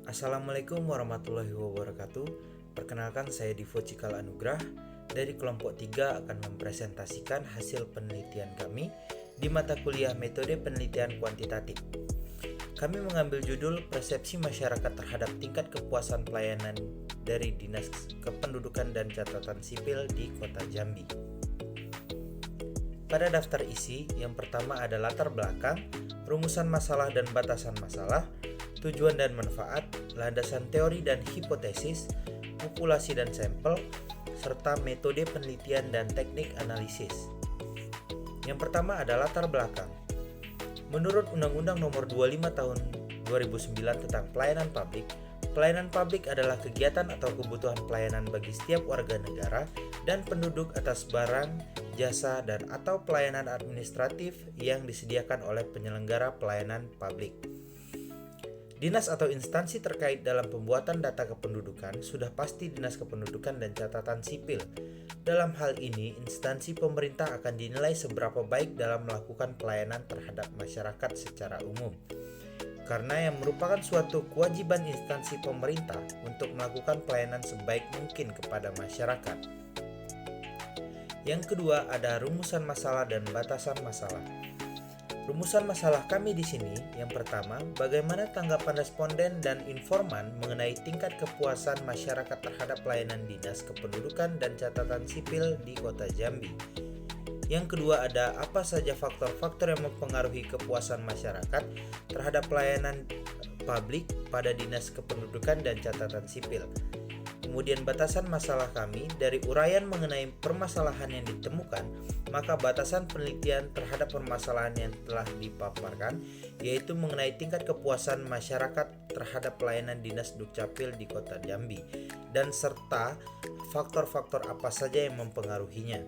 Assalamualaikum warahmatullahi wabarakatuh. Perkenalkan, saya Divo Cikal Anugrah dari kelompok 3 akan mempresentasikan hasil penelitian kami di mata kuliah Metode Penelitian Kuantitatif. Kami mengambil judul Persepsi Masyarakat Terhadap Tingkat Kepuasan Pelayanan dari Dinas Kependudukan dan Catatan Sipil di Kota Jambi. Pada daftar isi, yang pertama ada latar belakang, rumusan masalah dan batasan masalah, tujuan dan manfaat, landasan teori dan hipotesis, populasi dan sampel, serta metode penelitian dan teknik analisis. Yang pertama ada latar belakang. Menurut Undang-Undang Nomor 25 Tahun 2009 tentang pelayanan publik adalah kegiatan atau kebutuhan pelayanan bagi setiap warga negara dan penduduk atas barang, jasa, dan atau pelayanan administratif yang disediakan oleh penyelenggara pelayanan publik. Dinas atau instansi terkait dalam pembuatan data kependudukan sudah pasti Dinas Kependudukan dan Catatan Sipil. Dalam hal ini, instansi pemerintah akan dinilai seberapa baik dalam melakukan pelayanan terhadap masyarakat secara umum. Karena yang merupakan suatu kewajiban instansi pemerintah untuk melakukan pelayanan sebaik mungkin kepada masyarakat. Yang kedua ada rumusan masalah dan batasan masalah. Rumusan masalah kami di sini, yang pertama, bagaimana tanggapan responden dan informan mengenai tingkat kepuasan masyarakat terhadap pelayanan Dinas Kependudukan dan Catatan Sipil di Kota Jambi. Yang kedua ada apa saja faktor-faktor yang mempengaruhi kepuasan masyarakat terhadap pelayanan publik pada Dinas Kependudukan dan Catatan Sipil. Kemudian batasan masalah kami, dari uraian mengenai permasalahan yang ditemukan, maka batasan penelitian terhadap permasalahan yang telah dipaparkan, yaitu mengenai tingkat kepuasan masyarakat terhadap pelayanan Dinas Dukcapil di Kota Jambi, dan serta faktor-faktor apa saja yang mempengaruhinya.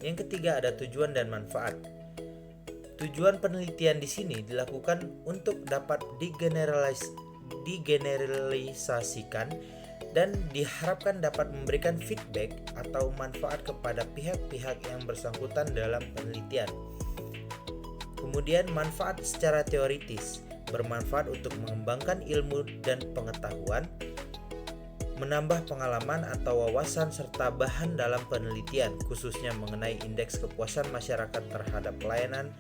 Yang ketiga ada tujuan dan manfaat. Tujuan penelitian di sini dilakukan untuk dapat digeneralisasikan dan diharapkan dapat memberikan feedback atau manfaat kepada pihak-pihak yang bersangkutan dalam penelitian. Kemudian manfaat secara teoritis, bermanfaat untuk mengembangkan ilmu dan pengetahuan, menambah pengalaman atau wawasan serta bahan dalam penelitian, khususnya mengenai indeks kepuasan masyarakat terhadap pelayanan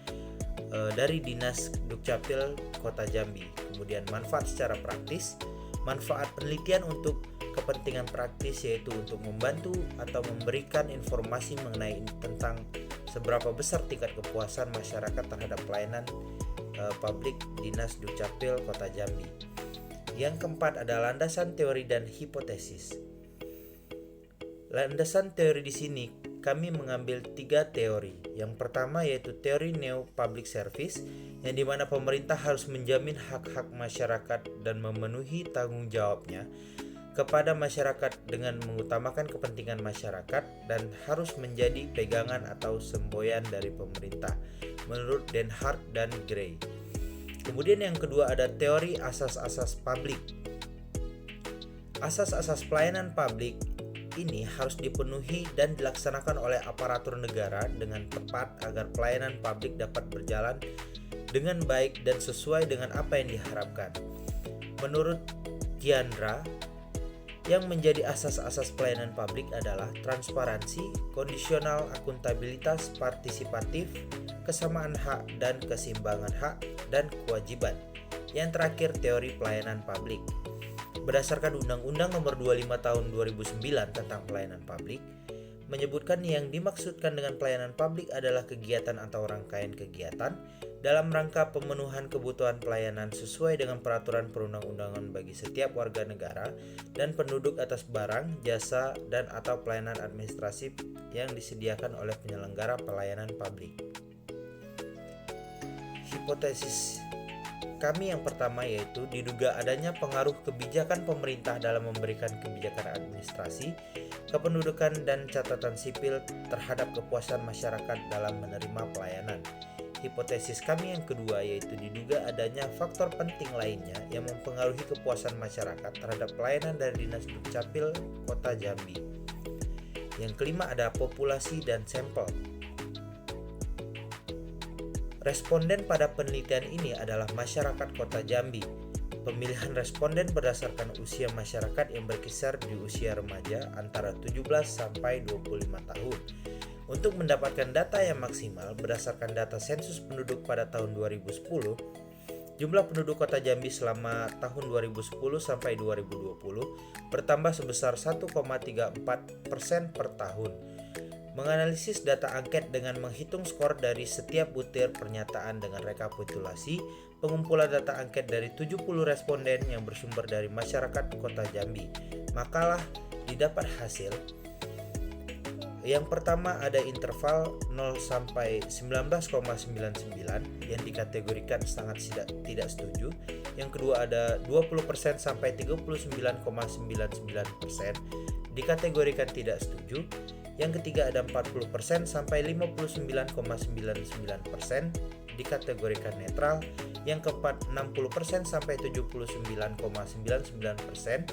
dari Dinas Dukcapil Kota Jambi. Kemudian manfaat secara praktis, manfaat penelitian untuk kepentingan praktis, yaitu untuk membantu atau memberikan informasi mengenai tentang seberapa besar tingkat kepuasan masyarakat terhadap pelayanan publik Dinas Dukcapil Kota Jambi. Yang keempat ada landasan teori dan hipotesis. Landasan teori di sini kami mengambil 3 teori. Yang pertama yaitu teori Neo Public Service, yang dimana pemerintah harus menjamin hak-hak masyarakat dan memenuhi tanggung jawabnya kepada masyarakat dengan mengutamakan kepentingan masyarakat dan harus menjadi pegangan atau semboyan dari pemerintah menurut Den Hart dan Gray. Kemudian yang kedua ada teori asas-asas publik. Asas-asas pelayanan publik ini harus dipenuhi dan dilaksanakan oleh aparatur negara dengan tepat agar pelayanan publik dapat berjalan dengan baik dan sesuai dengan apa yang diharapkan. Menurut Giandra, yang menjadi asas-asas pelayanan publik adalah transparansi, kondisional, akuntabilitas, partisipatif, kesamaan hak dan keseimbangan hak dan kewajiban. Yang terakhir teori pelayanan publik. Berdasarkan Undang-Undang Nomor 25 Tahun 2009 tentang pelayanan publik, menyebutkan yang dimaksudkan dengan pelayanan publik adalah kegiatan atau rangkaian kegiatan dalam rangka pemenuhan kebutuhan pelayanan sesuai dengan peraturan perundang-undangan bagi setiap warga negara dan penduduk atas barang, jasa, dan atau pelayanan administratif yang disediakan oleh penyelenggara pelayanan publik. Hipotesis kami yang pertama yaitu diduga adanya pengaruh kebijakan pemerintah dalam memberikan kebijakan administrasi, kependudukan, dan catatan sipil terhadap kepuasan masyarakat dalam menerima pelayanan. Hipotesis kami yang kedua yaitu diduga adanya faktor penting lainnya yang mempengaruhi kepuasan masyarakat terhadap pelayanan dari Dinas Dukcapil Kota Jambi. Yang kelima ada populasi dan sampel. Responden pada penelitian ini adalah masyarakat Kota Jambi. pemilihan responden berdasarkan usia masyarakat yang berkisar di usia remaja antara 17 sampai 25 tahun. Untuk mendapatkan data yang maksimal berdasarkan data sensus penduduk pada tahun 2010, jumlah penduduk Kota Jambi selama tahun 2010 sampai 2020 bertambah sebesar 1,34% per tahun. Menganalisis data angket dengan menghitung skor dari setiap butir pernyataan dengan rekapitulasi pengumpulan data angket dari 70 responden yang bersumber dari masyarakat Kota Jambi. Makalah didapat hasil. Yang pertama ada interval 0 sampai 19,99 yang dikategorikan sangat tidak setuju. Yang kedua ada 20% sampai 39,99% dikategorikan tidak setuju. Yang ketiga ada 40% sampai 59,99% dikategorikan netral. Yang keempat 60% sampai 79,99%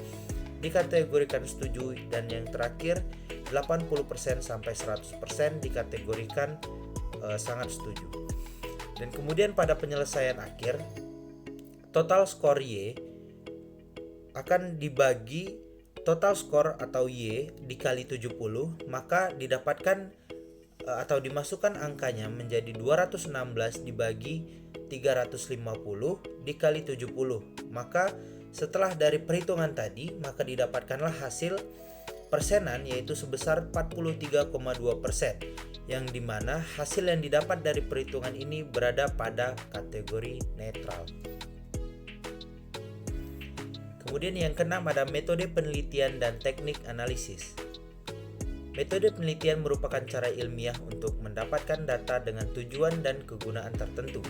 dikategorikan setuju, dan yang terakhir 80% sampai 100% dikategorikan sangat setuju. Dan kemudian pada penyelesaian akhir, total skor Y akan dibagi total skor atau Y dikali 70, maka didapatkan atau dimasukkan angkanya menjadi 216 dibagi 350 dikali 70. Maka setelah dari perhitungan tadi, maka didapatkanlah hasil persenan yaitu sebesar 43,2%, yang dimana hasil yang didapat dari perhitungan ini berada pada kategori netral. Kemudian yang keenam ada metode penelitian dan teknik analisis. Metode penelitian merupakan cara ilmiah untuk mendapatkan data dengan tujuan dan kegunaan tertentu.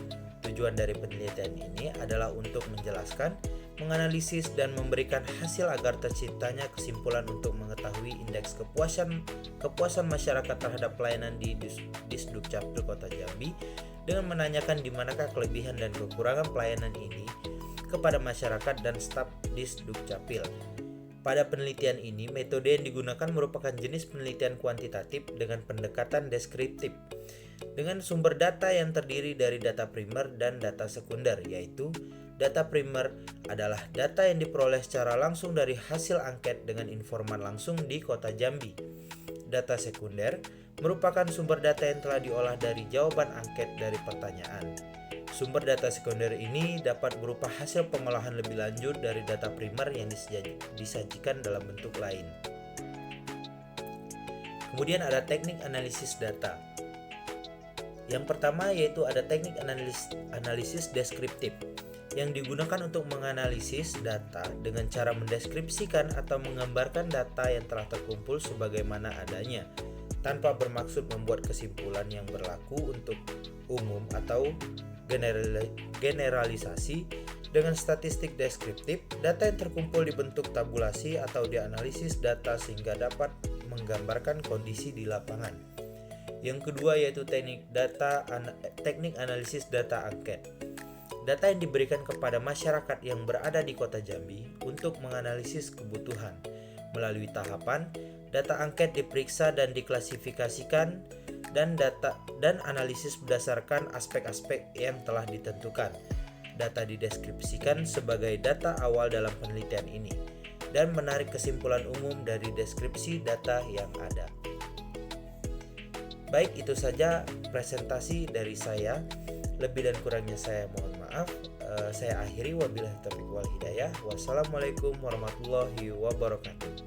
Tujuan dari penelitian ini adalah untuk menjelaskan, menganalisis, dan memberikan hasil agar terciptanya kesimpulan untuk mengetahui indeks kepuasan masyarakat terhadap pelayanan di Disdukcapil Kota Jambi dengan menanyakan di manakah kelebihan dan kekurangan pelayanan ini kepada masyarakat dan staf Disdukcapil. Pada penelitian ini, metode yang digunakan merupakan jenis penelitian kuantitatif dengan pendekatan deskriptif dengan sumber data yang terdiri dari data primer dan data sekunder, yaitu data primer adalah data yang diperoleh secara langsung dari hasil angket dengan informan langsung di Kota Jambi. Data sekunder merupakan sumber data yang telah diolah dari jawaban angket dari pertanyaan. Sumber data sekunder ini dapat berupa hasil pengolahan lebih lanjut dari data primer yang disajikan dalam bentuk lain. Kemudian ada teknik analisis data. Yang pertama yaitu ada teknik analisis deskriptif yang digunakan untuk menganalisis data dengan cara mendeskripsikan atau menggambarkan data yang telah terkumpul sebagaimana adanya, tanpa bermaksud membuat kesimpulan yang berlaku untuk umum atau generalisasi. Dengan statistik deskriptif, data yang terkumpul dibentuk tabulasi atau dianalisis data sehingga dapat menggambarkan kondisi di lapangan. Yang kedua yaitu teknik analisis data angket. Data yang diberikan kepada masyarakat yang berada di Kota Jambi untuk menganalisis kebutuhan. Melalui tahapan, data angket diperiksa dan diklasifikasikan dan analisis berdasarkan aspek-aspek yang telah ditentukan. Data dideskripsikan sebagai data awal dalam penelitian ini dan menarik kesimpulan umum dari deskripsi data yang ada. Baik, itu saja presentasi dari saya. Lebih dan kurangnya saya mohon maaf. Saya akhiri, wabillahi taufiq wal hidayah. Wassalamualaikum warahmatullahi wabarakatuh.